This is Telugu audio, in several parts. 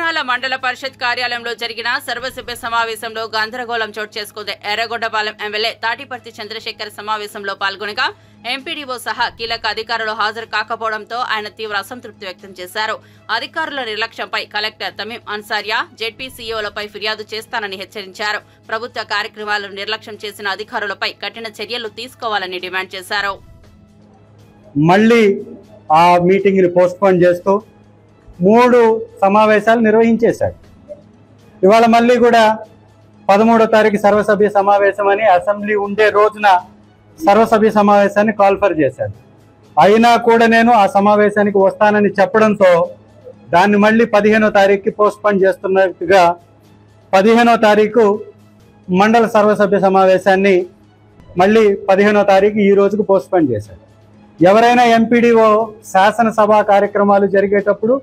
దోర్నాల మండల పరిషత్ కార్యాలయంలో జరిగిన సర్వసభ్య సమావేశంలో గందరగోళం చోటు చేసుకుంది. ఎర్రగొండపాలెం ఎమ్మెల్యే తాటిపర్తి చంద్రశేఖర్ సమావేశంలో పాల్గొనగా ఎంపీడీఓ సహా కీలక అధికారులు హాజరు కాకపోవడంతో ఆయన తీవ్ర అసంతృప్తి వ్యక్తం చేశారు. అధికారుల నిర్లక్ష్యంపై కలెక్టర్ తమీం అన్సారియా జెడ్పీసీఓలపై ఫిర్యాదు చేస్తానని హెచ్చరించారు. ప్రభుత్వ కార్యక్రమాలను నిర్లక్ష్యం చేసిన అధికారులపై కఠిన చర్యలు తీసుకోవాలని డిమాండ్ చేశారు. మళ్ళీ ఆ మీటింగ్ ని పోస్ట్పోన్ చేస్తూ 3 సమావేశాలు నిర్వహించేశాడు. ఇవాళ మళ్ళీ కూడా 13వ తారీఖు సర్వసభ్య సమావేశం అని అసెంబ్లీ ఉండే రోజున సర్వసభ్య సమావేశాన్ని కాల్ఫర్ చేశాడు. అయినా కూడా నేను ఆ సమావేశానికి వస్తానని చెప్పడంతో దాన్ని మళ్ళీ 15వ తారీఖుకి పోస్ట్పోన్ చేస్తున్నట్టుగా 15వ తారీఖు మండల సర్వసభ్య సమావేశాన్ని మళ్ళీ 15వ తారీఖు ఈ రోజుకు పోస్ట్పోన్ చేశాడు. ఎవరైనా ఎంపీడీఓ శాసనసభ కార్యక్రమాలు జరిగేటప్పుడు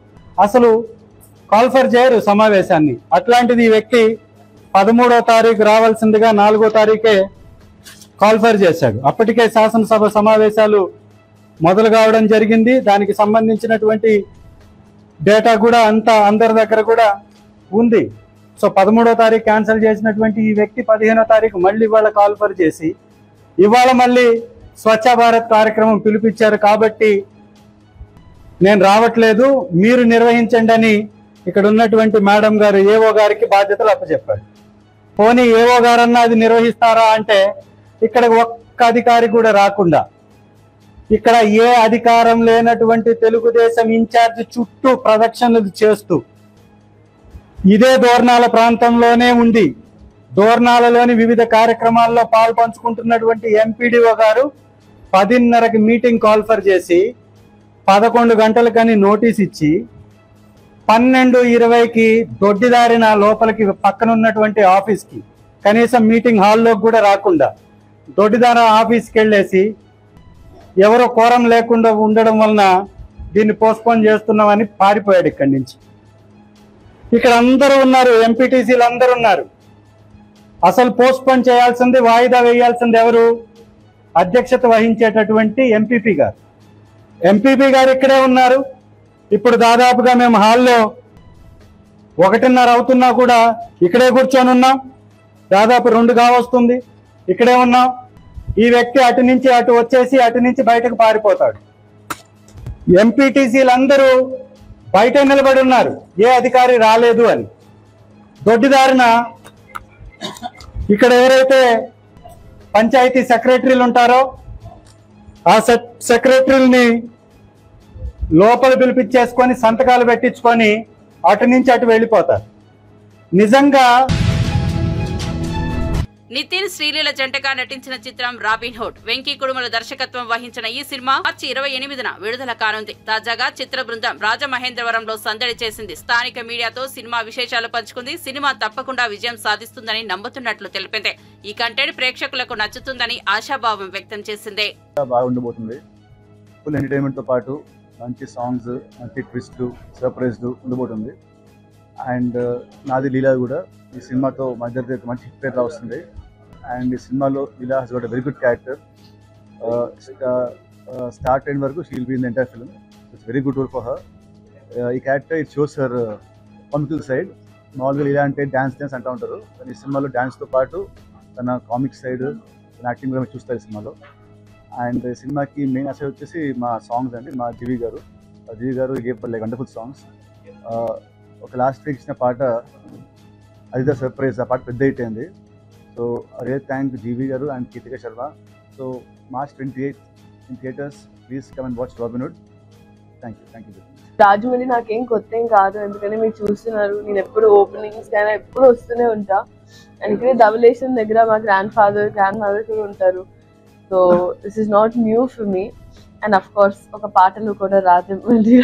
అసలు కాల్ఫర్ చేయరు సమావేశాన్ని. అట్లాంటిది ఈ వ్యక్తి 13వ తారీఖు రావాల్సిందిగా 4వ తారీఖే కాల్ఫర్ చేశాడు. అప్పటికే శాసనసభ సమావేశాలు మొదలు కావడం జరిగింది. దానికి సంబంధించినటువంటి డేటా కూడా అందరి దగ్గర కూడా ఉంది. సో 13వ తారీఖు క్యాన్సిల్ చేసినటువంటి ఈ వ్యక్తి 15వ తారీఖు మళ్ళీ ఇవాళ కాల్ఫర్ చేసి ఇవాళ మళ్ళీ స్వచ్ఛ భారత్ కార్యక్రమం పిలిపించారు కాబట్టి నేను రావట్లేదు, మీరు నిర్వహించండి అని ఇక్కడ ఉన్నటువంటి మేడం గారు ఏఓ గారికి బాధ్యతలు అప్పచెప్పాడు. పోనీ ఏఓ గారన్నా అది నిర్వహిస్తారా అంటే ఇక్కడ ఒక్క అధికారి కూడా రాకుండా ఇక్కడ ఏ అధికారం లేనటువంటి తెలుగుదేశం ఇన్ఛార్జ్ చుట్టూ ప్రదక్షిణలు చేస్తూ ఇదే దోర్నాల ప్రాంతంలోనే ఉంది దోర్నాలలోని వివిధ కార్యక్రమాల్లో పాల్పంచుకుంటున్నటువంటి ఎంపీడీఓ గారు 10:30కి మీటింగ్ కాల్ఫర్ చేసి 11 గంటలకని నోటీస్ ఇచ్చి 12:20కి దొడ్డిదారిన లోపలికి పక్కన ఉన్నటువంటి ఆఫీస్కి కనీసం మీటింగ్ హాల్లోకి కూడా రాకుండా దొడ్డిదార ఆఫీస్కి వెళ్ళేసి ఎవరో కోరం లేకుండా ఉండడం వలన దీన్ని పోస్ట్పోన్ చేస్తున్నామని పారిపోయాడు ఇక్కడి నుంచి. ఇక్కడ అందరూ ఉన్నారు, ఎంపీటీసీలు అందరూ ఉన్నారు. అసలు పోస్ట్పోన్ చేయాల్సింది, వాయిదా వేయాల్సింది ఎవరు? అధ్యక్షత వహించేటటువంటి ఎంపీపీ గారు. ఎంపీపీ గారు ఇక్కడే ఉన్నారు. ఇప్పుడు దాదాపుగా మేము హాల్లో 1:30 అవుతున్నా కూడా ఇక్కడే కూర్చొని ఉన్నాం. దాదాపు 2 కావస్తుంది, ఇక్కడే ఉన్నాం. ఈ వ్యక్తి అటు నుంచి అటు వచ్చేసి అటు నుంచి బయటకు పారిపోతాడు. ఎంపీటీసీలు అందరూ బయట నిలబడి ఉన్నారు, ఏ అధికారి రాలేదు అని. దొడ్డిదారిన ఇక్కడ ఎవరైతే పంచాయతీ సెక్రటరీలు ఉంటారో ఆ సెక్రటరీలని లోపల పిలిపించేసుకొని సంతకాలు పెట్టించుకొని అటు నుంచి అటు వెళ్ళిపోతారు. నిజంగా నితిన్ శ్రీలీల జంటగా నటించిన చిత్రం రాబిన్ హుడ్. వెంకీ కుడుమల దర్శకత్వం వహించిన ఈ సినిమా మార్చి 28న విడుదల కానుంది. తాజాగా చిత్ర బృందం రాజమహేంద్రవరంలో సందడి చేసింది. స్థానిక మీడియాతో సినిమా విశేషాలు పంచుకుంది. సినిమా తప్పకుండా విజయం సాధిస్తుందని నమ్ముతున్నట్లు తెలిపింది. ఈ కంటెంట్ ప్రేక్షకులకు నచ్చుతుందని ఆశాభావం వ్యక్తం చేసింది. బాగుండబోతుంది. ఫుల్ ఎంటర్టైన్మెంట్ తో పాటు మంచి సాంగ్స్, మంచి ట్విస్ట్, సర్ప్రైజ్ ఉండబోతుంది. అండ్ నాది లీలా కూడా ఈ సినిమాతో మా ఇద్దరితో మంచి హిట్ పేరు వస్తుంది. అండ్ ఈ సినిమాలో Leela has got a very good character. Start end వరకు she will be in the entire film. It's very good role for her. ఈ character it shows her comical side. మామూలుగా లీలా అంటే డ్యాన్స్ అంటూ ఉంటారు, కానీ ఈ సినిమాలో డ్యాన్స్తో పాటు తన కామిక్ సైడ్, తన యాక్టింగ్ కూడా చూస్తారు ఈ సినిమాలో. అండ్ ఈ సినిమాకి మెయిన్ అసలు వచ్చేసి మా సాంగ్స్ అండి. మా జీవి గారు గేవ్ లైక్ వండర్ఫుల్ సాంగ్స్. ఒక లాస్ట్ వీక్ ఇచ్చిన పాట అది ద సర్ప్రైజ్. ఆ పాట పెద్ద హిట్ అయింది. సో అదే థ్యాంక్ జీవి గారు and Keerthika Sharma. So March 28 in theaters. Please come and watch Robin Hood. Thank you. Rajamouli నాకేం కొత్త ఏం కాదు, ఎందుకంటే మీరు చూస్తున్నారు. నేను ఎప్పుడు ఓపెనింగ్స్ కానీ ఎప్పుడు వస్తూనే ఉంటా. అండ్ ఇక్కడ డబులేషన్ దగ్గర మా గ్రాండ్ మదర్ కూడా ఉంటారు. So this is not new for me. And of course ఒక పాటలు కూడా రాజమండ్రి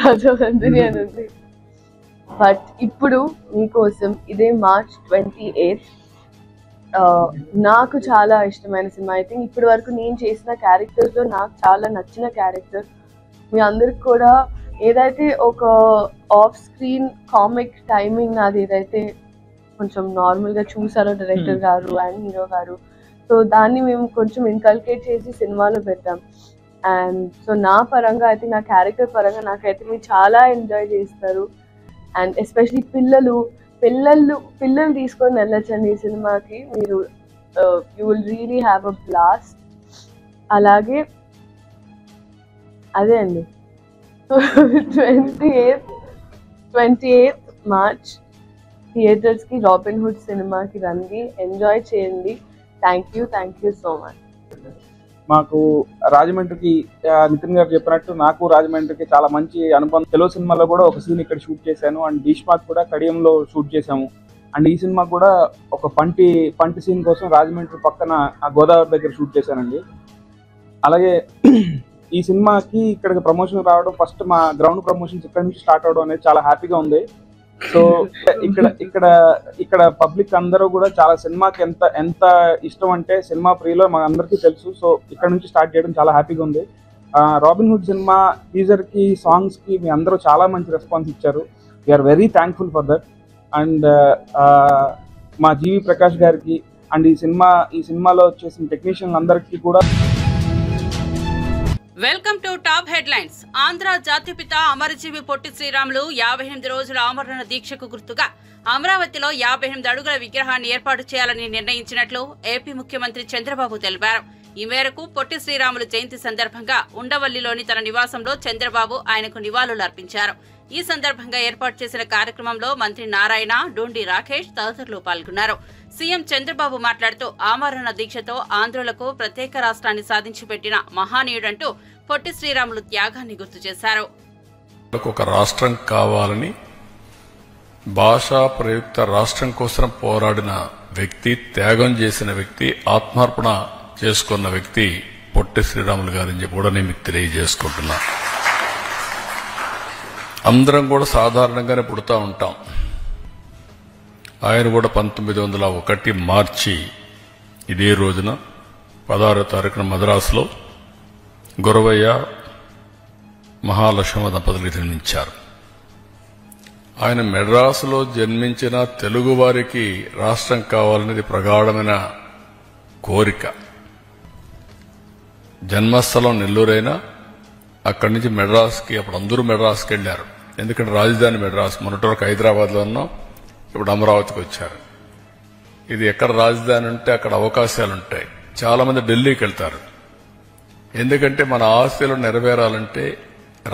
అని ఉంది. బట్ ఇప్పుడు మీకోసం ఇదే March 28 నాకు చాలా ఇష్టమైన సినిమా. ఐ థింక్ ఇప్పటి వరకు నేను చేసిన క్యారెక్టర్స్లో నాకు చాలా నచ్చిన క్యారెక్టర్. మీ అందరికి కూడా ఏదైతే ఒక ఆఫ్ స్క్రీన్ కామిక్ టైమింగ్ నాది ఏదైతే కొంచెం నార్మల్గా చూసారో డైరెక్టర్ గారు అండ్ హీరో గారు, సో దాన్ని మేము కొంచెం ఇన్కల్కేట్ చేసి సినిమాలో పెట్టాం. అండ్ సో నా పరంగా అయితే నా క్యారెక్టర్ పరంగా నాకైతే మీరు చాలా ఎంజాయ్ చేస్తారు. అండ్ ఎస్పెషలీ పిల్లలు తీసుకొని వెళ్ళొచ్చండి ఈ సినిమాకి. మీరు you will really have a blast. అలాగే అదే అండి 28th మార్చ్ థియేటర్స్కి రాబిన్ హుడ్ సినిమాకి రండి, ఎంజాయ్ చేయండి. Thank you so much. మాకు రాజమండ్రికి నితిన్ గారు చెప్పినట్టు నాకు రాజమండ్రికి చాలా మంచి అనుబంధం. తెలుగు సినిమాలో కూడా ఒక సీన్ ఇక్కడ షూట్ చేశాను, అండ్ భీష్మాక్ కూడా కడియంలో షూట్ చేశాము. అండ్ ఈ సినిమా కూడా ఒక పంటి సీన్ కోసం రాజమండ్రి పక్కన ఆ గోదావరి దగ్గర షూట్ చేశానండి. అలాగే ఈ సినిమాకి ఇక్కడికి ప్రమోషన్ రావడం, ఫస్ట్ మా గ్రౌండ్ ప్రమోషన్స్ ఇక్కడ నుంచి స్టార్ట్ అవడం అనేది చాలా హ్యాపీగా ఉంది. సో ఇక్కడ పబ్లిక్ అందరూ కూడా చాలా సినిమాకి ఎంత ఇష్టం అంటే సినిమా ప్రియులో మా అందరికీ తెలుసు. సో ఇక్కడ నుంచి స్టార్ట్ చేయడం చాలా హ్యాపీగా ఉంది. రాబిన్ హుడ్ సినిమా టీజర్ కి, సాంగ్స్ కి మీ అందరూ చాలా మంచి రెస్పాన్స్ ఇచ్చారు. We are very thankful for that. And మా జీవి ప్రకాష్ గారికి అండ్ ఈ సినిమాలో వచ్చేసిన టెక్నీషియన్ అందరికీ కూడా. Welcome to top headlines. Andhra జాతిపిత అమరజీవి పొట్టి శ్రీరాములు 58 రోజుల ఆమరణ దీక్షకు గుర్తుగా అమరావతిలో 58 అడుగుల విగ్రహాన్ని ఏర్పాటు చేయాలని నిర్ణయించినట్లు ఏపీ ముఖ్యమంత్రి చంద్రబాబు తెలిపారు. ఈ మేరకు పొట్టి శ్రీరాములు జయంతి సందర్భంగా ఉండవల్లిలోని తన నివాసంలో చంద్రబాబు ఆయనకు నివాళులు అర్పించారు. ఈ సందర్భంగా ఏర్పాటు చేసిన కార్యక్రమంలో మంత్రి నారాయణ, డోండి రాకేష్ తదితరులు పాల్గొన్నారు. సీఎం చంద్రబాబు మాట్లాడుతూ ఆమరణ దీక్షతో ఆంధ్రులకు ప్రత్యేక రాష్ట్రాన్ని సాధించి పెట్టిన మహానీయుడంటూ పొట్టి శ్రీరాములు త్యాగాన్ని గుర్తు చేశారు. ఒక రాష్ట్రం కావాలని భాషా ప్రయుక్త రాష్ట్రం కోసం పోరాడిన వ్యక్తి, త్యాగం చేసిన వ్యక్తి, ఆత్మార్పణ చేసుకున్న వ్యక్తి పొట్టి శ్రీరాములు గారని చెప్పి కూడా నేను మీకు తెలియజేసుకుంటున్నా. అందరం కూడా సాధారణంగానే పుడతా ఉంటాం. ఆయన కూడా 1901 మార్చి ఇదే రోజున 16వ తారీఖున మద్రాసులో గురవయ్య మహాలక్ష్మ దంపతులకు జన్మించారు. ఆయన మెడ్రాసులో జన్మించిన తెలుగు వారికి రాష్ట్రం కావాలనేది ప్రగాఢమైన కోరిక. జన్మస్థలం నెల్లూరైనా అక్కడి నుంచి మెడ్రాస్కి, అప్పుడు అందరూ మెడ్రాస్కి వెళ్లారు. ఎందుకంటే రాజధాని మెడ్రాస్. మొన్నటి వరకు హైదరాబాద్లో ఉన్నాం, ఇప్పుడు అమరావతికి వచ్చారు. ఇది ఎక్కడ రాజధాని ఉంటే అక్కడ అవకాశాలు ఉంటాయి. చాలా మంది ఢిల్లీకి వెళ్తారు. ఎందుకంటే మన ఆశలు నెరవేరాలంటే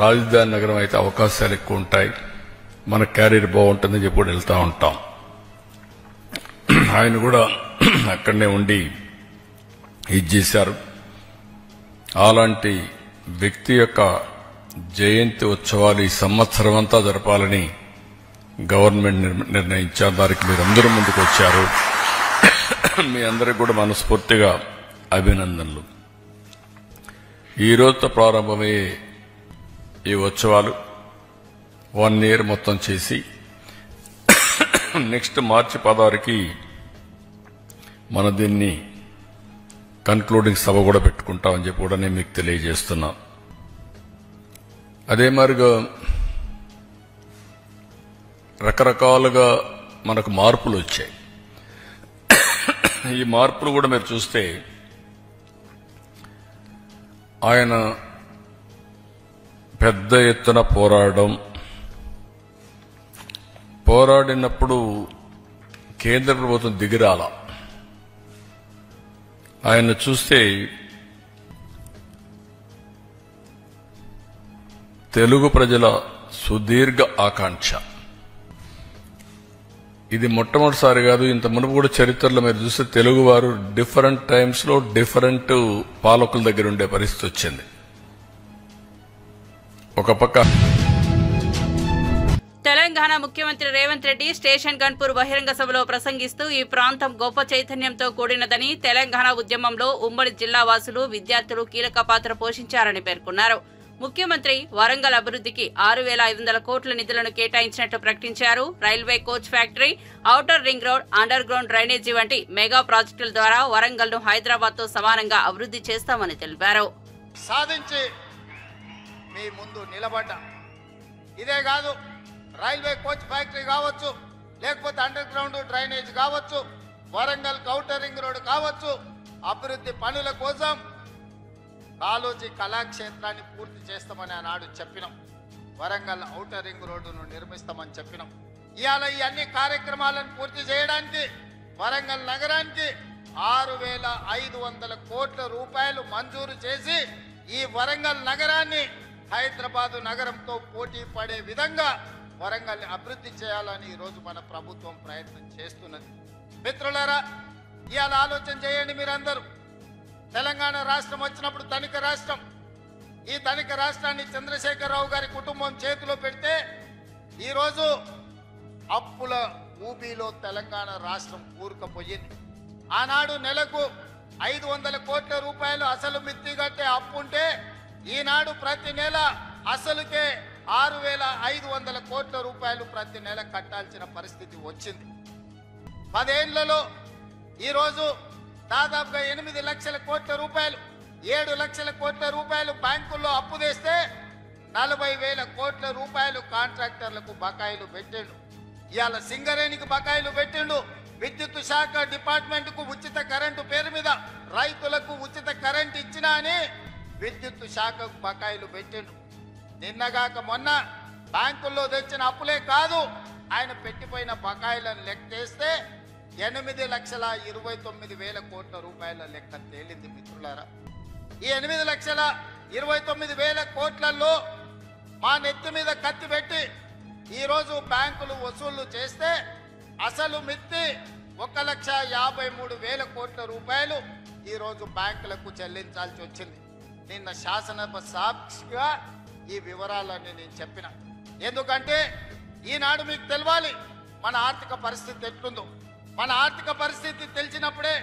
రాజధాని నగరం అయితే అవకాశాలు ఎక్కువ ఉంటాయి, మన క్యారియర్ బాగుంటుందని చెప్పి కూడా వెళ్తూ ఉంటాం. ఆయన కూడా అక్కడనే ఉండి ఇది చేశారు. అలాంటి వ్యక్తి యొక్క జయంతి ఉత్సవాలు ఈ సంవత్సరం అంతా జరపాలని గవర్నమెంట్ నిర్ణయించారు. దానికి మీరందరూ ముందుకు వచ్చారు. మీ అందరికి కూడా మనస్ఫూర్తిగా అభినందనలు. ఈ రోజుతో ప్రారంభమయ్యే ఈ ఉత్సవాలు 1 year మొత్తం చేసి నెక్స్ట్ మార్చి 16కి మన దీన్ని కన్క్లూడింగ్ సభ కూడా పెట్టుకుంటామని చెప్పి కూడా నేను మీకు తెలియజేస్తున్నా. అదే మరిగా రకరకాలుగా మనకు మార్పులు వచ్చాయి. ఈ మార్పులు కూడా మీరు చూస్తే ఆయన పెద్ద ఎత్తున పోరాడినప్పుడు కేంద్ర ప్రభుత్వం దిగిరాల. ఆయన చూస్తే తెలుగు ప్రజల సుదీర్ఘ ఆకాంక్ష. ఇది మొట్టమొదటిసారి కాదు, ఇంత మునుపు కూడా చరిత్రలో మీరు చూస్తే తెలుగు వారు డిఫరెంట్ టైమ్స్ లో డిఫరెంట్ పాలకుల దగ్గర ఉండే పరిస్థితి వచ్చింది. ఒక పక్క తెలంగాణ ముఖ్యమంత్రి రేవంత్ రెడ్డి స్టేషన్ గన్పూర్ బహిరంగ సభలో ప్రసంగిస్తూ ఈ ప్రాంతం గొప్ప చైతన్యంతో కూడినదని, తెలంగాణ ఉద్యమంలో ఉమ్మడి జిల్లా వాసులు, విద్యార్థులు కీలక పాత్ర పోషించారని పేర్కొన్నారు. ముఖ్యమంత్రి వరంగల్ అభివృద్ధికి 6,500 కోట్ల నిధులను కేటాయించినట్లు ప్రకటించారు. Railway coach factory, outer ring road, under ground drainage వంటి మెగా ప్రాజెక్టుల ద్వారా వరంగల్ ను హైదరాబాద్ తో సమానంగా అభివృద్ధి చేస్తామని తెలిపారు. సాధించి మీ ముందు నిలబడ్డా. ఇదే కాదు, రైల్వే కోచ్ ఫ్యాక్టరీ కావచ్చు, లేకపోతే అండర్ గ్రౌండ్ డ్రైనేజ్ కావచ్చు, వరంగల్ ఔటర్ రింగ్ రోడ్ కావచ్చు, అభివృద్ధి పనుల కోసం కాళోజీ కళాక్షేత్రాన్ని పూర్తి చేస్తామని ఆనాడు చెప్పినాం. వరంగల్ ఔటర్ రింగ్ రోడ్డును నిర్మిస్తామని చెప్పినాం. ఇవాళ ఈ అన్ని కార్యక్రమాలను పూర్తి చేయడానికి వరంగల్ నగరానికి 6,500 కోట్ల రూపాయలు మంజూరు చేసి ఈ వరంగల్ నగరాన్ని హైదరాబాదు నగరంతో పోటీ పడే విధంగా వరంగల్ అభివృద్ధి చేయాలని ఈరోజు మన ప్రభుత్వం ప్రయత్నం చేస్తున్నది. మిత్రులారా, ఇవాళ ఆలోచన చేయండి మీరందరూ. తెలంగాణ రాష్ట్రం వచ్చినప్పుడు ధనిక రాష్ట్రం. ఈ ధనిక రాష్ట్రాన్ని చంద్రశేఖరరావు గారి కుటుంబం చేతిలో పెడితే ఈరోజు అప్పుల ఊబిలో తెలంగాణ రాష్ట్రం కూరుకుపోయింది. ఆనాడు నెలకు 500 కోట్ల రూపాయలు అసలు మిత్తి కట్టే అప్పు ఉంటే ఈనాడు ప్రతి నెల అసలుకే 6,500 కోట్ల రూపాయలు ప్రతి నెల కట్టాల్సిన పరిస్థితి వచ్చింది. 10 ఏళ్లలో ఈరోజు దాదాపుగా 8 లక్షల కోట్ల రూపాయలు 7 లక్షల కోట్ల రూపాయలు బ్యాంకుల్లో అప్పు తెస్తే 40,000 కోట్ల రూపాయలు కాంట్రాక్టర్లకు బకాయిలు పెట్టిండు. ఇవాళ సింగరేణికి బకాయిలు పెట్టిండు. విద్యుత్ శాఖ డిపార్ట్మెంట్ కు ఉచిత కరెంటు పేరు మీద రైతులకు ఉచిత కరెంటు ఇచ్చినా అని విద్యుత్ శాఖకు బకాయిలు పెట్టిండు. నిన్నగాక మొన్న బ్యాంకుల్లో తెచ్చిన అప్పులే కాదు, ఆయన పెట్టిపోయిన బకాయిలను లెక్కేస్తే 8,29,000 కోట్ల రూపాయల లెక్క తేలింది. మిత్రులారా, ఈ 8,29,000 కోట్లలో మా నెత్తి మీద కత్తి పెట్టి ఈరోజు బ్యాంకులు వసూళ్లు చేస్తే అసలు మిత్తి 1,53,000 కోట్ల రూపాయలు ఈరోజు బ్యాంకులకు చెల్లించాల్సి వచ్చింది. నిన్న శాసనసభ సాక్షిగా ఈ వివరాలన్నీ నేను చెప్పిన. ఎందుకంటే ఈనాడు మీకు తెలవాలి మన ఆర్థిక పరిస్థితి ఎట్లుందో. మన ఆర్థిక పరిస్థితి తెలిసినప్పుడే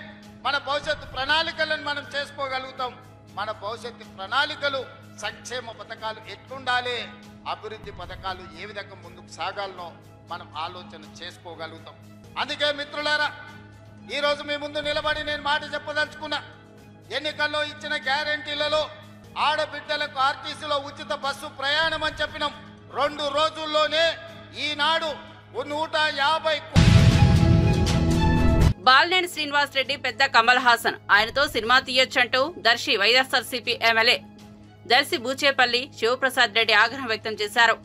మన భవిష్యత్తు ప్రణాళికలను మనం చేసుకోగలుగుతాం. మన భవిష్యత్తు ప్రణాళికలు సంక్షేమ పథకాలు ఎట్లుండాలి, అభివృద్ధి పథకాలు ఏ విధంగా ముందుకు సాగాలనో మనం ఆలోచన చేసుకోగలుగుతాం. అందుకే మిత్రులారా, ఈరోజు మీ ముందు నిలబడి నేను మాట చెప్పదలుచుకున్నా. ఎన్నికల్లో ఇచ్చిన గ్యారంటీలలో ఆడబిడ్డలకు ఆర్టీసీలో ఉచిత బస్సు ప్రయాణం అని చెప్పినాం. 2 రోజుల్లోనే ఈనాడు 150 బాలినేని శ్రీనివాస్ రెడ్డి పెద్ద కమల్ హాసన్, ఆయనతో సినిమా తీయొచ్చంటూ దర్శి వైఎస్ఆర్సీపీ ఎమ్మెల్యే దర్శి బూచేపల్లి శివప్రసాద్ రెడ్డి ఆగ్రహం వ్యక్తం చేశారు.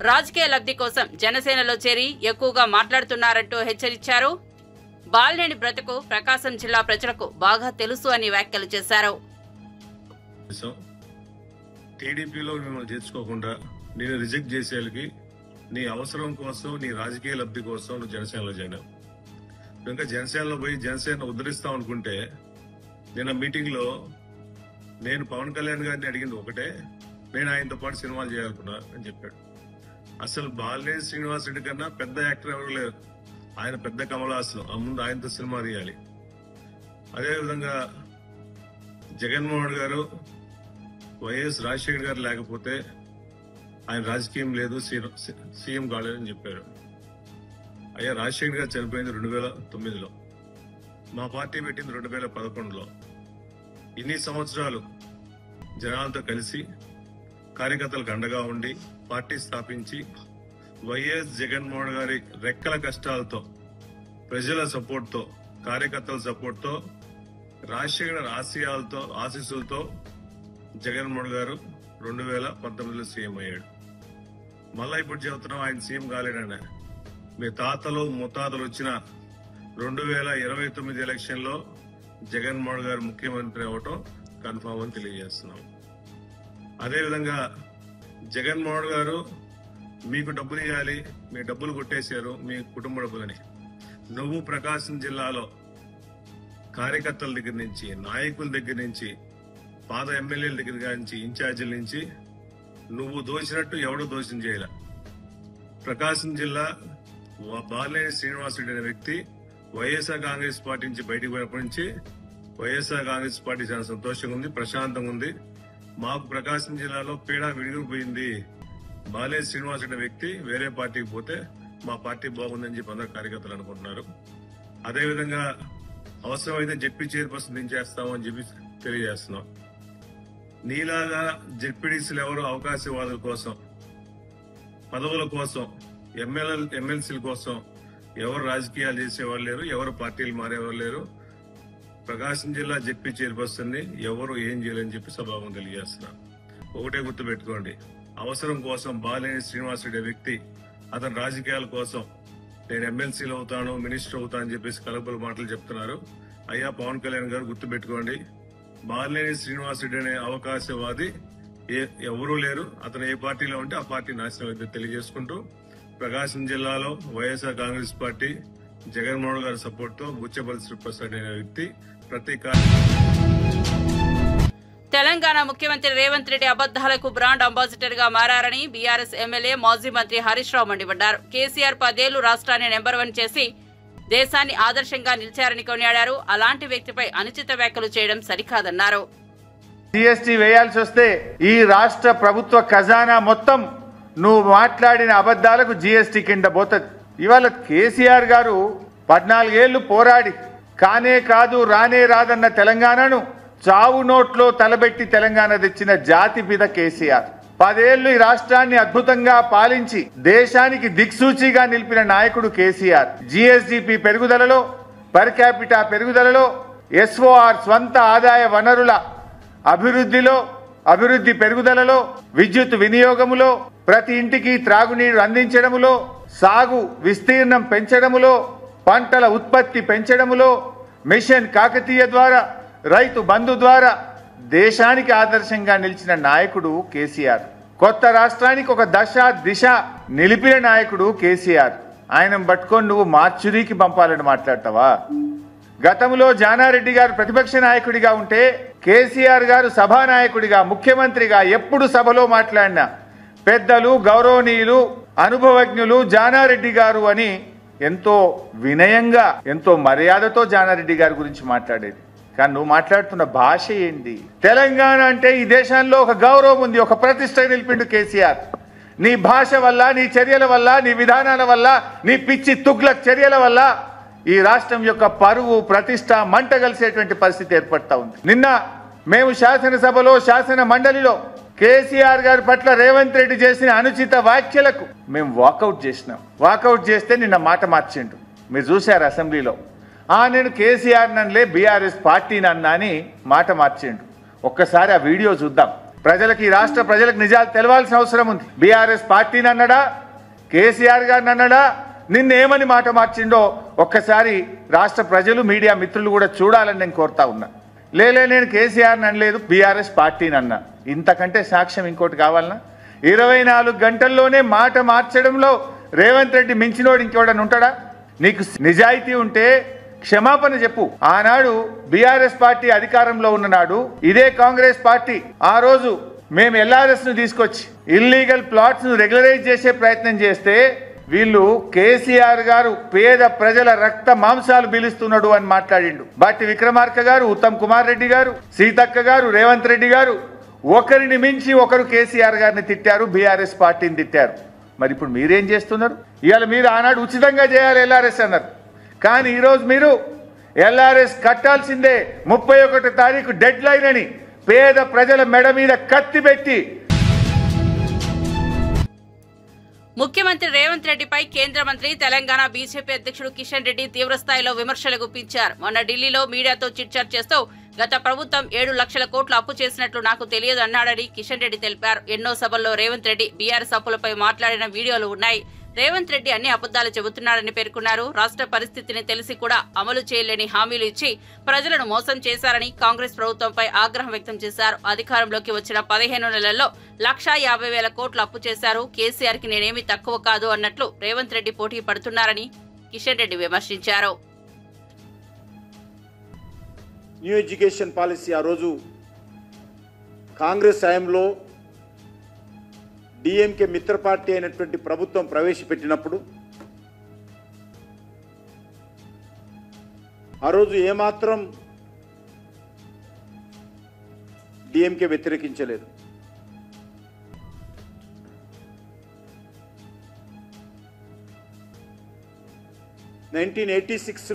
రాజకీయ లబ్ధి కోసం జనసేనలో చేరి ఎక్కువగా మాట్లాడుతున్నారంటూ హెచ్చరించారు. బాలినేని బ్రతుకు ప్రకాశం జిల్లా ప్రజలకు బాగా తెలుసు అని వ్యాఖ్యలు చేశారు. టీడీపీలో మిమ్మల్ని చేర్చుకోకుండా నేను రిజెక్ట్ చేసేళ్ళకి నీ అవసరం కోసం, నీ రాజకీయ లబ్ధి కోసం నువ్వు జనసేనలో చేరావు. ఇంకా జనసేనలో పోయి జనసేన ఉద్ధరిస్తాం అనుకుంటే, నిన్న మీటింగ్ లో నేను పవన్ కళ్యాణ్ గారిని అడిగింది ఒకటే, నేను ఆయనతో పాటు సినిమాలు చేయాలనుకున్నా అని చెప్పాడు. అసలు బాలినేని శ్రీనివాస్ రెడ్డి కన్నా పెద్ద యాక్టర్ ఎవరు లేరు. ఆయన పెద్ద కమల్ హాసన్, ఆ ముందు ఆయనతో సినిమా తీయాలి. అదేవిధంగా జగన్మోహన్ గారు, వైఎస్ రాజశేఖర్ గారు లేకపోతే ఆయన రాజకీయం లేదు, సీఎం కాలేదని చెప్పారు. అయ్యా, రాజశేఖర్ గారు చనిపోయింది 2009లో, మా పార్టీ పెట్టింది 2011లో. ఇన్ని సంవత్సరాలు జనాలతో కలిసి కార్యకర్తలకు అండగా ఉండి పార్టీ స్థాపించి వైఎస్ జగన్మోహన్ గారి రెక్కల కష్టాలతో, ప్రజల సపోర్ట్ తో, కార్యకర్తల సపోర్ట్ తో, రాజశేఖర్ ఆశయాలతో, ఆశీస్సులతో జగన్మోహన్ గారు 2019లో సీఎం అయ్యాడు. మళ్ళా ఇప్పుడు చెబుతున్నాం ఆయన సీఎం కాలేడని. మీ తాతలు ముత్తాతలు వచ్చిన 2029 ఎలక్షన్ లో జగన్మోహన్ గారు ముఖ్యమంత్రి అవటం కన్ఫామ్ అని తెలియజేస్తున్నాం. అదేవిధంగా జగన్మోహన్ గారు మీకు డబ్బులు ఇవ్వాలి, మీ డబ్బులు కొట్టేశారు, మీ కుటుంబ డబ్బులని. నువ్వు ప్రకాశం జిల్లాలో కార్యకర్తల దగ్గర నుంచి, నాయకుల దగ్గర నుంచి, పాత ఎమ్మెల్యేల దగ్గర నుంచి, ఇన్ఛార్జీల నుంచి నువ్వు దోచినట్టు ఎవడో దోషం చేయాల. ప్రకాశం జిల్లా బాలినేని శ్రీనివాస్ రెడ్డి అనే వ్యక్తి వైఎస్ఆర్ కాంగ్రెస్ పార్టీ నుంచి బయటకు పోయినప్పటి నుంచి వైఎస్ఆర్ కాంగ్రెస్ పార్టీ చాలా సంతోషంగా ఉంది, ప్రశాంతంగా ఉంది. మాకు ప్రకాశం జిల్లాలో పీడ విడిగిపోయింది. బాలినేని శ్రీనివాస్ రెడ్డి వ్యక్తి వేరే పార్టీకి పోతే మా పార్టీ బాగుందని చెప్పి అందరు కార్యకర్తలు అనుకుంటున్నారు. అదేవిధంగా అవసరమైతే జెడ్పీ చైర్పర్సన్ దించేస్తామని చెప్పి తెలియజేస్తున్నాం. నీలాగా జెడ్పీడీసీలు ఎవరు అవకాశవాదుల కోసం, పదవుల కోసం, ఎమ్మెల్సీల కోసం ఎవరు రాజకీయాలు చేసేవారు లేరు, ఎవరు పార్టీలు మారేవారు లేరు. ప్రకాశం జిల్లా జెడ్పీ చైర్పర్సన్ ని ఎవరు ఏం చేయాలని చెప్పి సభాముఖంగా తెలియజేస్తున్నారు. ఒకటే గుర్తుపెట్టుకోండి, అవసరం కోసం బాలినేని శ్రీనివాసరెడ్డి వ్యక్తి అతని రాజకీయాల కోసం నేను ఎమ్మెల్సీలు అవుతాను, మినిస్టర్ అవుతాను అని చెప్పేసి కలబుల మాటలు చెప్తున్నారు. అయ్యా పవన్ కళ్యాణ్ గారు గుర్తుపెట్టుకోండి, బాలినేని శ్రీనివాసరెడ్డి అనే అవకాశవాది ఎవరూ లేరు. అతను ఏ పార్టీలో ఉంటే ఆ పార్టీ నాశనం అయితే తెలియజేసుకుంటూ, ప్రకాశం జిల్లాలో వైఎస్ఆర్ కాంగ్రెస్ పార్టీ జగన్మోహన్ గారి సపోర్ట్ తో బుచ్చపల్లి శ్రీప్రసాద్ అనే వ్యక్తి తెలంగాణ ముఖ్యమంత్రి రేవంత్ రెడ్డి అబద్దాలకు బ్రాండ్ అంబాసిడర్ గా మారారని బీఆర్ఎస్ ఎమ్మెల్యే మాజీ మంత్రి హరీష్ రావు మండిపడ్డారు. కేసీఆర్ 10 ఏళ్లు రాష్ట్రాన్ని నెంబర్ 1 చేసి దేశాన్ని ఆదర్శంగా నిలిచారని కొనియాడారు. అలాంటి వ్యక్తిపై అనుచిత వ్యాఖ్యలు చేయడం సరికాదన్నారు. జీఎస్టీ వేయాల్సి వస్తే ఈ రాష్ట్ర ప్రభుత్వ ఖజానా మొత్తం నువ్వు మాట్లాడిన అబద్దాలకు జీఎస్టీ కింద పోతుంది. ఇవాళ కేసీఆర్ గారు 14 ఏళ్లు పోరాడి కానే కాదు రానే రాదన్న తెలంగాణను చావు నోట్లో తలబెట్టి తెలంగాణ తెచ్చిన జాతిపిత కేసీఆర్. 10 ఏళ్లు ఈ రాష్ట్రాన్ని అద్భుతంగా పాలించి దేశానికి దిక్సూచిగా నిలిపిన నాయకుడు కేసీఆర్. జీఎస్డీపీ పెరుగుదలలో, పర్ క్యాపిటా పెరుగుదలలో, ఎస్ఓఆర్ స్వంత ఆదాయ వనరుల అభివృద్ధి పెరుగుదలలో, విద్యుత్ వినియోగములో, ప్రతి ఇంటికి త్రాగునీరు అందించడములో, సాగు విస్తీర్ణం పెంచడములో, పంటల ఉత్పత్తి పెంచడములో, మిషన్ కాకతీయ ద్వారా, రైతు బంధు ద్వారా దేశానికి ఆదర్శంగా నిలిచిన నాయకుడు కేసీఆర్. కొత్త రాష్ట్రానికి ఒక దిశ నిలిపిన నాయకుడు కేసీఆర్. ఆయన పట్టుకొని నువ్వు మార్చురీకి పంపాలని మాట్లాడతావా? గతంలో జానారెడ్డి గారు ప్రతిపక్ష నాయకుడిగా ఉంటే కేసీఆర్ గారు సభానాయకుడిగా, ముఖ్యమంత్రిగా ఎప్పుడు సభలో మాట్లాడినా పెద్దలు, గౌరవనీయులు, అనుభవజ్ఞులు జానారెడ్డి గారు అని ఎంతో వినయంగా, ఎంతో మర్యాదతో జానారెడ్డి గారి గురించి మాట్లాడేది. కానీ నువ్వు మాట్లాడుతున్న భాష ఏంటి? తెలంగాణ అంటే ఈ దేశంలో ఒక గౌరవం ఉంది, ఒక ప్రతిష్ట నిలిపిండు కేసీఆర్. నీ భాష వల్ల, నీ చర్యల వల్ల, నీ విధానాల వల్ల, నీ పిచ్చి తుగ్లక్ చర్యల వల్ల ఈ రాష్ట్రం యొక్క పరువు ప్రతిష్ట మంట కలిసేటువంటి పరిస్థితి ఏర్పడతా ఉంది. నిన్న మేము శాసనసభలో, శాసన మండలిలో కేసీఆర్ గారి పట్ల రేవంత్ రెడ్డి చేసిన అనుచిత వ్యాఖ్యలకు మేము వాకౌట్ చేసినాం. వాకౌట్ చేస్తే నిన్న మాట మార్చిండు. మీరు చూశారు అసెంబ్లీలో. నేను కేసీఆర్ నన్నులే బీఆర్ఎస్ పార్టీని అన్నా అని మాట మార్చిండు. ఒక్కసారి ఆ వీడియో చూద్దాం. ప్రజలకు, ఈ రాష్ట్ర ప్రజలకు నిజాలు తెలవాల్సిన అవసరం ఉంది. బీఆర్ఎస్ పార్టీని అన్నాడా, కేసీఆర్ గారిని అన్నాడా, నిన్నేమని మాట మార్చిండో ఒక్కసారి రాష్ట్ర ప్రజలు, మీడియా మిత్రులు కూడా చూడాలని నేను కోరుతా ఉన్నా. నేను కేసీఆర్ని అనలేదు, బీఆర్ఎస్ పార్టీని అన్నా. ఇంతకంటే సాక్ష్యం ఇంకోటి కావాలన్నా? 24 గంటల్లోనే మాట మార్చడంలో రేవంత్ రెడ్డి మించినోడు ఇంకోడని ఉంటాడా? నీకు నిజాయితీ ఉంటే క్షమాపణ చెప్పు. ఆనాడు బీఆర్ఎస్ పార్టీ అధికారంలో ఉన్ననాడు ఇదే కాంగ్రెస్ పార్టీ ఆ రోజు మేము ఎల్ఆర్ఎస్ ను తీసుకొచ్చి ఇల్లీగల్ ప్లాట్స్ ను రెగ్యులరైజ్ చేసే ప్రయత్నం చేస్తే వీళ్ళు కేసీఆర్ గారు పేద ప్రజల రక్త మాంసాలు పీలుస్తున్నాడు అని మాట్లాడిండు. బట్టి విక్రమార్క గారు, ఉత్తమ్ కుమార్ రెడ్డి గారు, సీతక్క గారు, రేవంత్ రెడ్డి గారు ఒకరిని మించి ఒకరు కేసీఆర్ గారిని తిట్టారు, బీఆర్ఎస్ పార్టీని తిట్టారు. మరి ఇప్పుడు మీరేం చేస్తున్నారు? ఇవాళ మీరు ఆనాడు ఉచితంగా చేయాలి ఎల్ఆర్ఎస్ అన్నారు. కానీ ఈరోజు మీరు ఎల్ఆర్ఎస్ కట్టాల్సిందే, 31 తారీఖు డెడ్ లైన్ అని పేద ప్రజల మెడ మీద కత్తి పెట్టి. ముఖ్యమంత్రి రేవంత్ రెడ్డిపై కేంద్ర మంత్రి, తెలంగాణ బీజేపీ అధ్యక్షుడు కిషన్ రెడ్డి తీవ్రస్థాయిలో విమర్శలు గుప్పించారు. మొన్న ఢిల్లీలో మీడియాతో చిట్చాట్ చేస్తూ గత ప్రభుత్వం 7 లక్షల కోట్లు అప్పు చేసినట్లు నాకు తెలియదు అన్నాడని కిషన్ రెడ్డి తెలిపారు. ఎన్నో సభల్లో రేవంత్ రెడ్డి బీఆర్ఎస్ అప్పులపై మాట్లాడిన వీడియోలు ఉన్నాయి. రేవంత్ రెడ్డి అన్ని అబద్దాలు చెబుతున్నారని పేర్కొన్నారు. రాష్ట్ర పరిస్థితిని తెలిసి కూడా అమలు చేయలేని హామీలు ఇచ్చి ప్రజలను మోసం చేశారని కాంగ్రెస్ ప్రభుత్వంపై ఆగ్రహం వ్యక్తం చేశారు. అధికారంలోకి వచ్చిన 15 నెలల్లో 1,50,000 కోట్లు అప్పు చేశారు. కేసీఆర్ కి నేనేమి తక్కువ కాదు అన్నట్లు రేవంత్ రెడ్డి పోటీ పడుతున్నారని కిషన్ రెడ్డి విమర్శించారు. న్యూ ఎడ్యుకేషన్ పాలసీ ఆ రోజు కాంగ్రెస్ హయాంలో డిఎంకే మిత్ర పార్టీ అయినటువంటి ప్రభుత్వం ప్రవేశపెట్టినప్పుడు ఆ రోజు ఏమాత్రం డిఎంకే వ్యతిరేకించలేదు.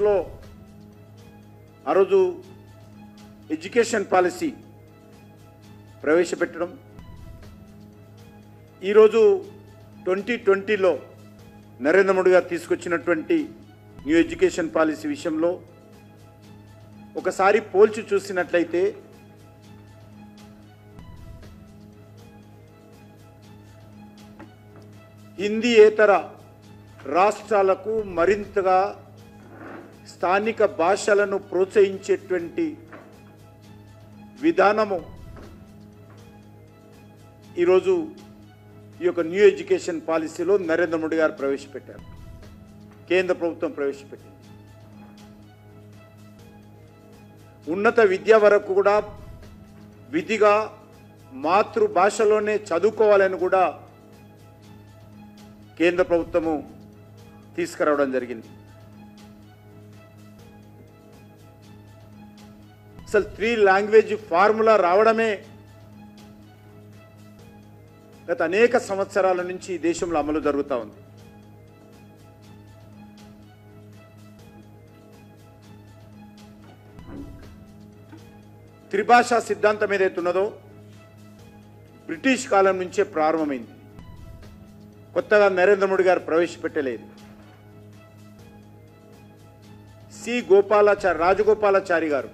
లో ఆ రోజు ఎడ్యుకేషన్ పాలసీ ప్రవేశపెట్టడం, ఈరోజు 2020లో నరేంద్ర మోడీ గారు తీసుకొచ్చినటువంటి న్యూ ఎడ్యుకేషన్ పాలసీ విషయంలో ఒకసారి పోల్చి చూసినట్లయితే హిందీయేతర రాష్ట్రాలకు మరింతగా స్థానిక భాషలను ప్రోత్సహించేటువంటి విధానము ఈరోజు ఈ యొక్క న్యూ ఎడ్యుకేషన్ పాలసీలో నరేంద్ర మోడీ గారు ప్రవేశపెట్టారు, కేంద్ర ప్రభుత్వం ప్రవేశపెట్టింది. ఉన్నత విద్య వరకు కూడా విధిగా మాతృభాషలోనే చదువుకోవాలని కూడా కేంద్ర ప్రభుత్వము తీసుకురావడం జరిగింది. అసలు 3 లాంగ్వేజ్ ఫార్ములా రావడమే గత అనేక సంవత్సరాల నుంచి ఈ దేశంలో అమలు జరుగుతూ ఉంది. త్రిభాషా సిద్ధాంతం ఏదైతే ఉన్నదో బ్రిటిష్ కాలం నుంచే ప్రారంభమైంది, కొత్తగా నరేంద్ర మోడీ గారు ప్రవేశపెట్టలేదు. రాజగోపాలాచారి గారు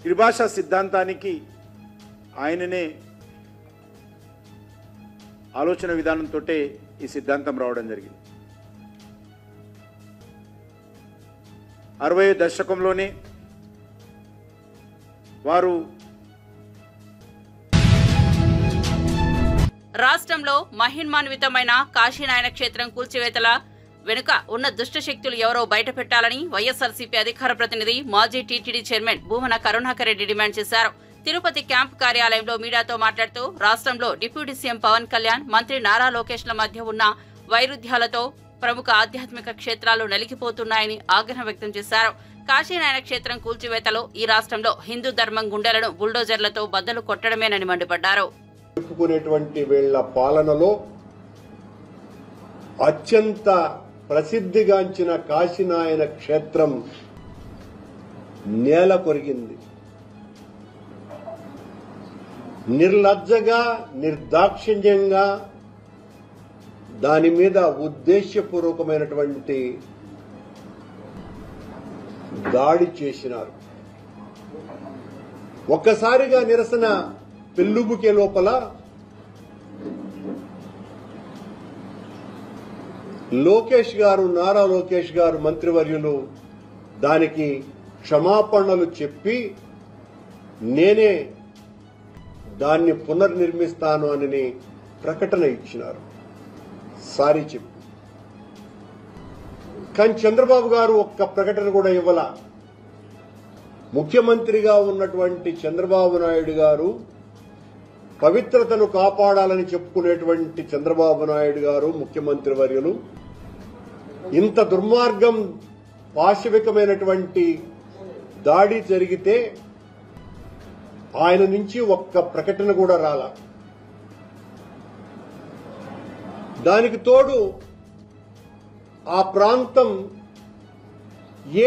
త్రిభాషా సిద్ధాంతానికి ఆయననే ఆలోచన విధానంతో ఈ సిద్ధాంతం రావడం జరిగింది. 60 దశకంలోనే వారు రాష్ట్రంలో మహిన్మాన్వితమైన కాశీనాయన క్షేత్రం కూల్చివేతల వెనుక ఉన్న దుష్ట శక్తులు ఎవరో బయటపెట్టాలని వైఎస్ఆర్సీపీ అధికార ప్రతినిధి మాజీ TTD chairman Bhumana Karunakar Reddy demand చేశారు. తిరుపతి క్యాంప్ కార్యాలయంలో మీడియాతో మాట్లాడుతూ రాష్ట్రంలో డిప్యూటీ సీఎం పవన్ కళ్యాణ్, మంత్రి నారా లోకేష్ల మధ్య ఉన్న వైరుధ్యాలతో ప్రముఖ ఆధ్యాత్మిక క్షేత్రాలు నలిగిపోతున్నాయని ఆగ్రహం వ్యక్తం చేశారు. కాశీనాయన క్షేత్రం కూల్చివేతలో ఈ రాష్ట్రంలో హిందూ ధర్మం గుండెలను బుల్డోజర్లతో బద్దలు కొట్టడమేనని మండిపడ్డారు. చెప్పుకునేటువంటి వీళ్ల పాలనలో అత్యంత ప్రసిద్ధిగాంచిన కాశీనాయన క్షేత్రం నేల కొరిగింది. నిర్లజ్జగా, నిర్దాక్షిణ్యంగా దాని మీద ఉద్దేశ్యపూర్వకమైనటువంటి దాడి చేసినారు. ఒక్కసారిగా నిరసన పెల్లుబుకే లోపల లోకేష్ గారు, నారా లోకేష్ గారు మంత్రివర్యులు దానికి క్షమాపణలు చెప్పి నేనే దాన్ని పునర్నిర్మిస్తాను అని ప్రకటన ఇచ్చినారు, సారీ చెప్పి. కానీ చంద్రబాబు గారు ఒక్క ప్రకటన కూడా ఇవ్వాల. ముఖ్యమంత్రిగా ఉన్నటువంటి చంద్రబాబు నాయుడు గారు, పవిత్రతను కాపాడాలని చెప్పుకునేటువంటి చంద్రబాబు నాయుడు గారు ముఖ్యమంత్రి వర్యులు ఇంత దుర్మార్గం, పాశవికమైనటువంటి దాడి జరిగితే ఆయన నుంచి ఒక్క ప్రకటన కూడా రాల. దానికి తోడు ఆ ప్రాంతం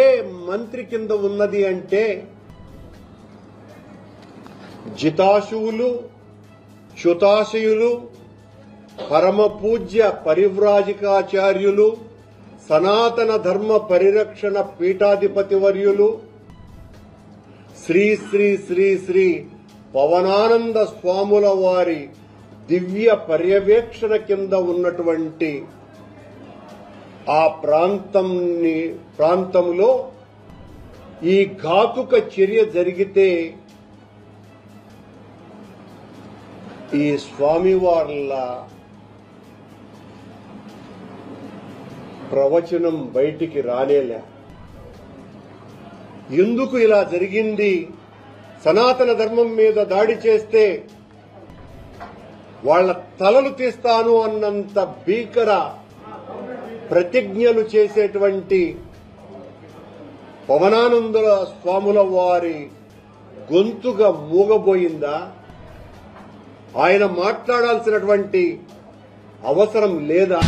ఏ మంత్రి కింద ఉన్నది అంటే జితాశువులు, చ్యుతాశయులు, పరమ పూజ్య పరివ్రాజికాచార్యులు, సనాతన ధర్మ పరిరక్షణ పీఠాధిపతి వర్యులు శ్రీ శ్రీ శ్రీ శ్రీ పవనానంద స్వాముల వారి దివ్య పర్యవేక్షణ కింద ఉన్నటువంటి ఆ ప్రాంతంలో ఈ ఘాతుక చర్య జరిగితే ఈ స్వామివార్ల ప్రవచనం బయటికి రానేలే. ఎందుకు ఇలా జరిగింది? సనాతన ధర్మం మీద దాడి చేస్తే వాళ్ల తలలు తీస్తాను అన్నంత భీకర ప్రతిజ్ఞలు చేసేటువంటి పవనానందుల స్వాముల వారి గొంతుగా మూగబోయిందా? ఆయన మాట్లాడాల్సినటువంటి అవసరం లేదా?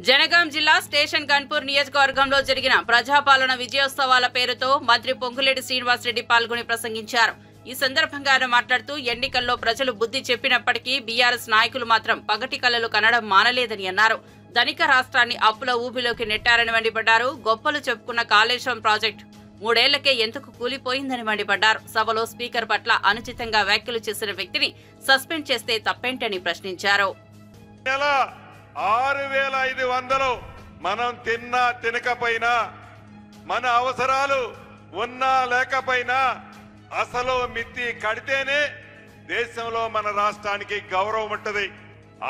జనగాం జిల్లా స్టేషన్ గన్పూర్ నియోజకవర్గంలో జరిగిన ప్రజాపాలన విజయోత్సవాల పేరుతో మంత్రి పొంగులేటి శ్రీనివాసరెడ్డి పాల్గొని ప్రసంగించారు. ఈ సందర్భంగా ఆయన మాట్లాడుతూ ఎన్నికల్లో ప్రజలు బుద్ధి చెప్పినప్పటికీ బీఆర్ఎస్ నాయకులు మాత్రం పగటి కలలు కనడం మానలేదని అన్నారు. ధనిక రాష్ట్రాన్ని అప్పుల ఊబిలోకి నెట్టారని మండిపడ్డారు. గొప్పలు చెప్పుకున్న కాళేశ్వరం ప్రాజెక్టు 3 ఏళ్లకే ఎందుకు కూలిపోయిందని మండిపడ్డారు. సభలో స్పీకర్ పట్ల అనుచితంగా వ్యాఖ్యలు చేసిన వ్యక్తిని సస్పెండ్ చేస్తే తప్పేంటని ప్రశ్నించారు. 6500 మనం తిన్నా తినకపోయినా, మన అవసరాలు ఉన్నా లేకపోయినా అసలు మిత్తి కడితేనే దేశంలో మన రాష్ట్రానికి గౌరవం ఉంటుంది.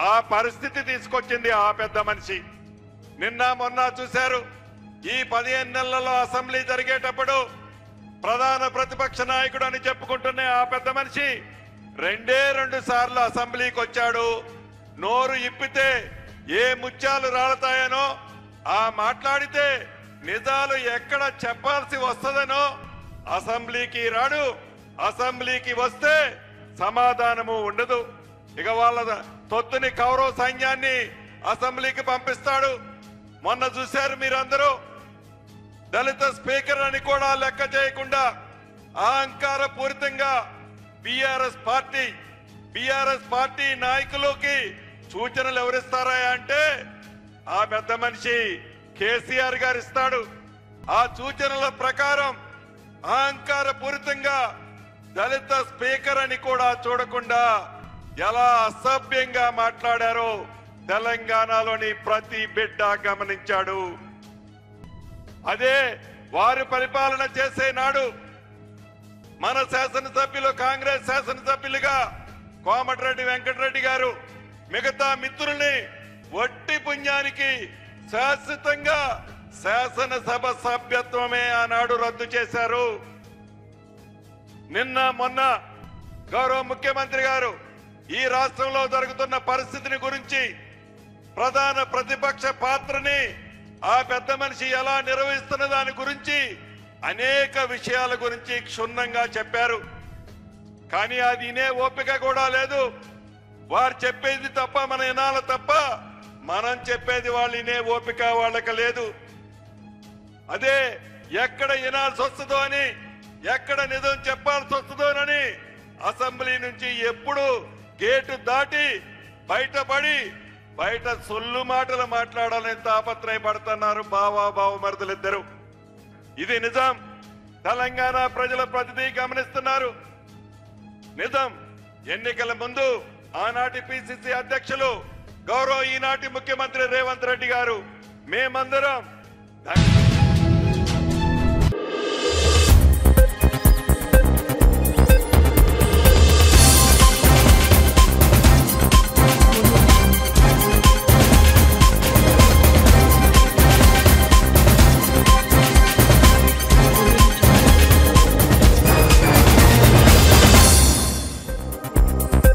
ఆ పరిస్థితి తీసుకొచ్చింది ఆ పెద్ద మనిషి. నిన్న మొన్న చూశారు, ఈ 15 నెలలలో అసెంబ్లీ జరిగేటప్పుడు ప్రధాన ప్రతిపక్ష నాయకుడు అని చెప్పుకుంటున్న ఆ పెద్ద మనిషి 2 సార్లు అసెంబ్లీకి వచ్చాడు. నోరు ఇప్పితే ఏ ముత్యాలు రాలతాయనో, ఆ మాట్లాడితే నిజాలు ఎక్కడ చెప్పాల్సి వస్తుందనో అసెంబ్లీకి రాడు. అసెంబ్లీకి వస్తే సమాధానము ఉండదు. ఇక వాళ్ళ తొత్తుని కౌరవ సైన్యాన్ని అసెంబ్లీకి పంపిస్తాడు. మొన్న చూశారు మీరందరూ, దళిత స్పీకర్ అని కూడా లెక్క చేయకుండా అహంకార పూరితంగా బీఆర్ఎస్ పార్టీ నాయకులకి సూచనలు ఎవరిస్తారా అంటే ఆ పెద్ద మనిషి కేసీఆర్ గారు ఇస్తాడు. ఆ సూచనల ప్రకారం అహంకార పూరితంగా దళిత స్పీకర్ అని కూడా చూడకుండా ఎలా అసభ్యంగా మాట్లాడారో తెలంగాణలోని ప్రతి బిడ్డ గమనించాడు. అదే వారు పరిపాలన చేసే నాడు మన శాసనసభ్యులు, కాంగ్రెస్ శాసనసభ్యులుగా కోమటిరెడ్డి వెంకటరెడ్డి గారు మిగతా మిత్రుల్ని వట్టి పుణ్యానికి శాశ్వతంగా శాసనసభ సభ్యత్వమే ఆనాడు రద్దు చేశారు. నిన్న మొన్న గౌరవ ముఖ్యమంత్రి గారు ఈ రాష్ట్రంలో జరుగుతున్న పరిస్థితిని గురించి, ప్రధాన ప్రతిపక్ష పాత్రని ఆ పెద్ద మనిషి ఎలా నిర్వహిస్తున్న దాని గురించి అనేక విషయాల గురించి క్షుణ్ణంగా చెప్పారు. కానీ అది వినే ఓపిక కూడా లేదు. వారు చెప్పేది తప్ప మన వినాల తప్ప మనం చెప్పేది వాళ్ళు వినే ఓపిక వాళ్ళకి లేదు. అదే ఎక్కడ వినాల్సి వస్తుందో అని, ఎక్కడ నిజం చెప్పాల్సి వస్తుందోనని అసెంబ్లీ నుంచి ఎప్పుడు గేటు దాటి బయట సొల్లు మాటలు మాట్లాడాలని తాపత్రయపడుతున్నారు బావమరుదులిద్దరు. ఇది నిజం. తెలంగాణ ప్రజల ప్రతిదీ గమనిస్తున్నారు. నిజం. ఎన్నికల ముందు ఆనాటి పిసిసి అధ్యక్షులు గౌరవ ఈనాటి ముఖ్యమంత్రి రేవంత్ రెడ్డి గారు మేమందరం